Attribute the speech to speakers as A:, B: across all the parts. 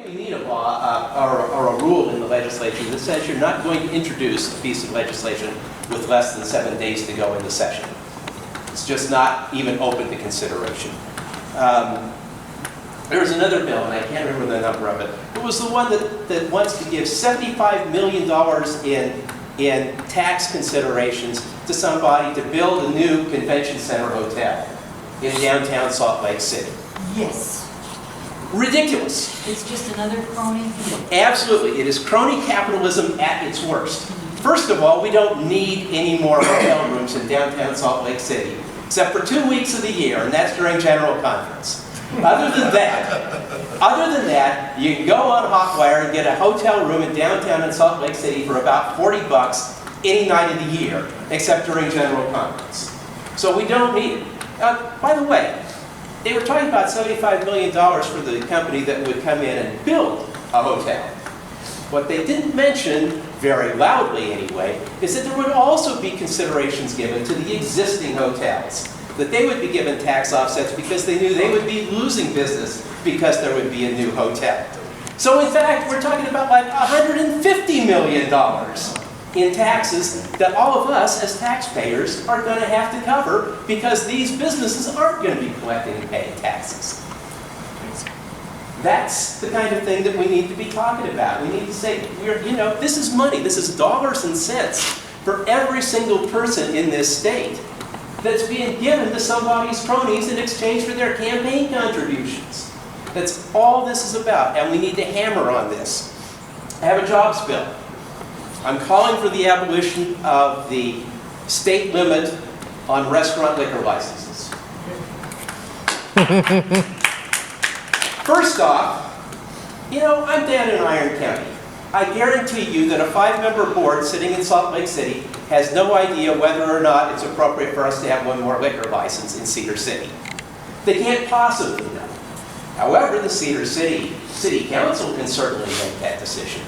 A: think we need a law or a rule in the legislature that says you're not going to introduce a piece of legislation with less than 7 days to go in the session. It's just not even open to consideration. There was another bill, and I can't remember the number of it. It was the one that wants to give $75 million in tax considerations to somebody to build a new convention center hotel in downtown Salt Lake City.
B: Yes.
A: Ridiculous.
B: It's just another crony.
A: Absolutely. It is crony capitalism at its worst. First of all, we don't need any more hotel rooms in downtown Salt Lake City, except for 2 weeks of the year, and that's during General Conference. Other than that, you can go on Hotwire and get a hotel room in downtown in Salt Lake City for about $40 any night of the year, except during General Conference. So we don't need it. By the way, they were talking about $75 million for the company that would come in and build a hotel. What they didn't mention, very loudly anyway, is that there would also be considerations given to the existing hotels. That they would be given tax offsets because they knew they would be losing business because there would be a new hotel. So in fact, we're talking about like $150 million in taxes that all of us as taxpayers are going to have to cover because these businesses aren't going to be collecting and paying taxes. That's the kind of thing that we need to be talking about. We need to say, this is money. This is dollars and cents for every single person in this state that's being given to somebody's cronies in exchange for their campaign contributions. That's all this is about, and we need to hammer on this. I have a jobs bill. I'm calling for the abolition of the state limit on restaurant liquor licenses. First off, I'm down in Iron County. I guarantee you that a 5-member board sitting in Salt Lake City has no idea whether or not it's appropriate for us to have one more liquor license in Cedar City. They can't possibly know. However, the Cedar City Council can certainly make that decision.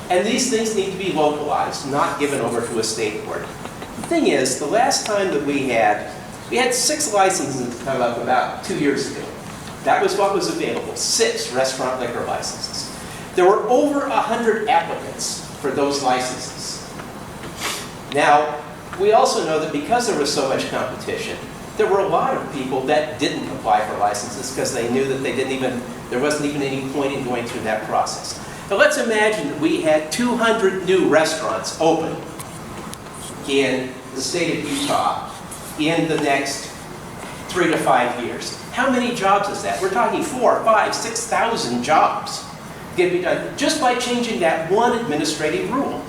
A: And these things need to be localized, not given over to a state board. The thing is, the last time that we had 6 licenses come up about 2 years ago. That was what was available, 6 restaurant liquor licenses. There were over 100 applicants for those licenses. Now, we also know that because there was so much competition, there were a lot of people that didn't apply for licenses because they knew that there wasn't even any point in going through that process. Now let's imagine that we had 200 new restaurants open in the state of Utah in the next 3 to 5 years. How many jobs is that? We're talking 4,000, 5,000, 6,000 jobs can be done just by changing that one administrative rule.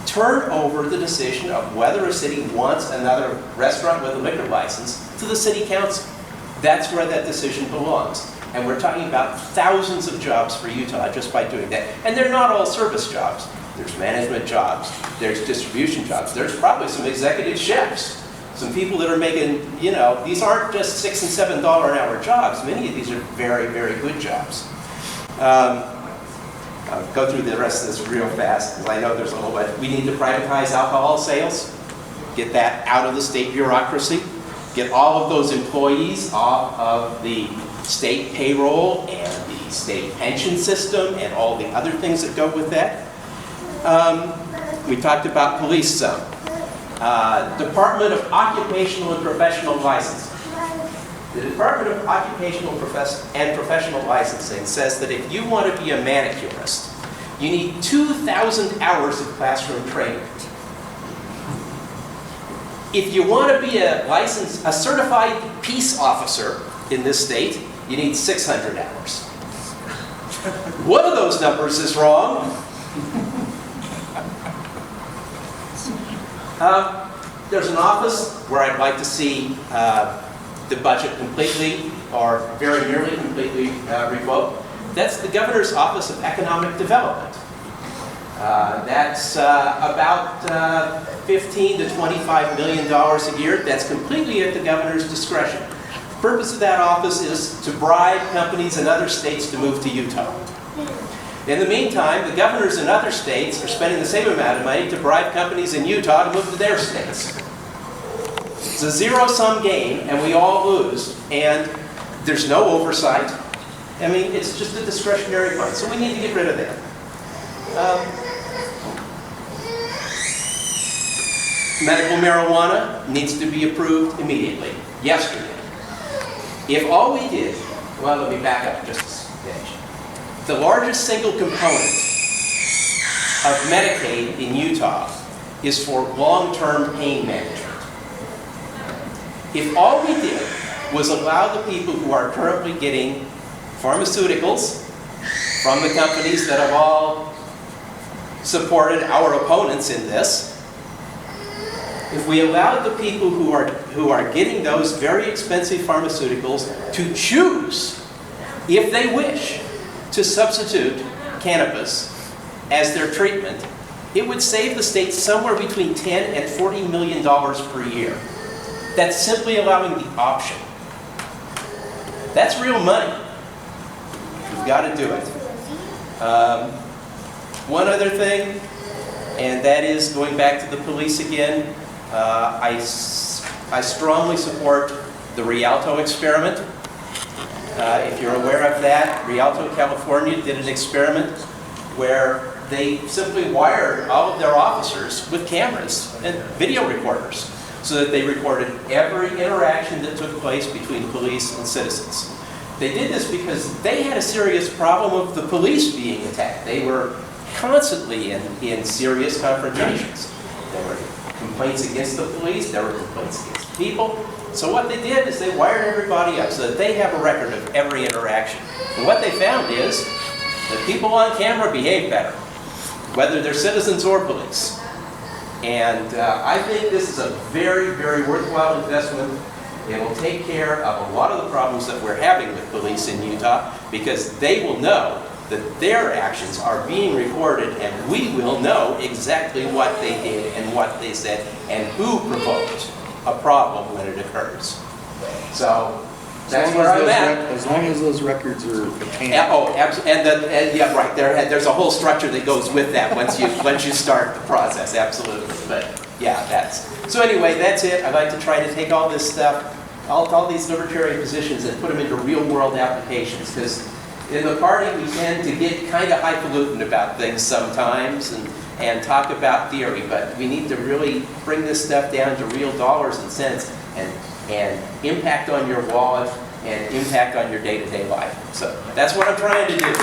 A: Turn over the decision of whether a city wants another restaurant with a liquor license to the city council. That's where that decision belongs. And we're talking about thousands of jobs for Utah just by doing that. And they're not all service jobs. There's management jobs. There's distribution jobs. There's probably some executive chefs. Some people that are making, these aren't just $6 and $7 an hour jobs. Many of these are very, very good jobs. I'll go through the rest of this real fast because I know there's a whole bunch. We need to privatize alcohol sales. Get that out of the state bureaucracy. Get all of those employees off of the state payroll and the state pension system and all the other things that go with that. We talked about police some. Department of Occupational and Professional Licensing. The Department of Occupational and Professional Licensing says that if you want to be a manicurist, you need 2,000 hours of classroom training. If you want to be a certified peace officer in this state, you need 600 hours. One of those numbers is wrong. There's an office where I'd like to see the budget completely, or very nearly completely revoked. That's the Governor's Office of Economic Development. That's about $15 to $25 million a year. That's completely at the governor's discretion. The purpose of that office is to bribe companies in other states to move to Utah. In the meantime, the governors in other states are spending the same amount of money to bribe companies in Utah to move to their states. It's a zero-sum game, and we all lose. And there's no oversight. I mean, it's just a discretionary fund, so we need to get rid of that. Medical marijuana needs to be approved immediately, yesterday. If all we did, well, let me back up just a smidge. The largest single component of Medicaid in Utah is for long-term pain management. If all we did was allow the people who are currently getting pharmaceuticals from the companies that have all supported our opponents in this, if we allowed the people who are getting those very expensive pharmaceuticals to choose, if they wish, to substitute cannabis as their treatment, it would save the state somewhere between $10 and $40 million per year. That's simply allowing the option. That's real money. We've got to do it. One other thing, and that is going back to the police again. I strongly support the Rialto experiment. If you're aware of that, Rialto, California did an experiment where they simply wired all of their officers with cameras and video recorders so that they recorded every interaction that took place between police and citizens. They did this because they had a serious problem of the police being attacked. They were constantly in serious confrontations. There were complaints against the police, there were complaints against people. So what they did is they wired everybody up so that they have a record of every interaction. And what they found is that people on camera behave better, whether they're citizens or police. And I think this is a very, very worthwhile investment. It will take care of a lot of the problems that we're having with police in Utah, because they will know that their actions are being recorded, and we will know exactly what they did and what they said and who provoked a problem when it occurs. So that's where I'm at.
C: As long as those records are obtained.
A: Yeah, right. There's a whole structure that goes with that once you start the process. Absolutely. But yeah, that's so. Anyway, that's it. I'd like to try to take all this stuff, all these libertarian positions, and put them into real-world applications. Because in the party, we tend to get kind of highfalutin about things sometimes and talk about theory, but we need to really bring this stuff down to real dollars and cents and impact on your wallet and impact on your day-to-day life. So that's what I'm trying to do.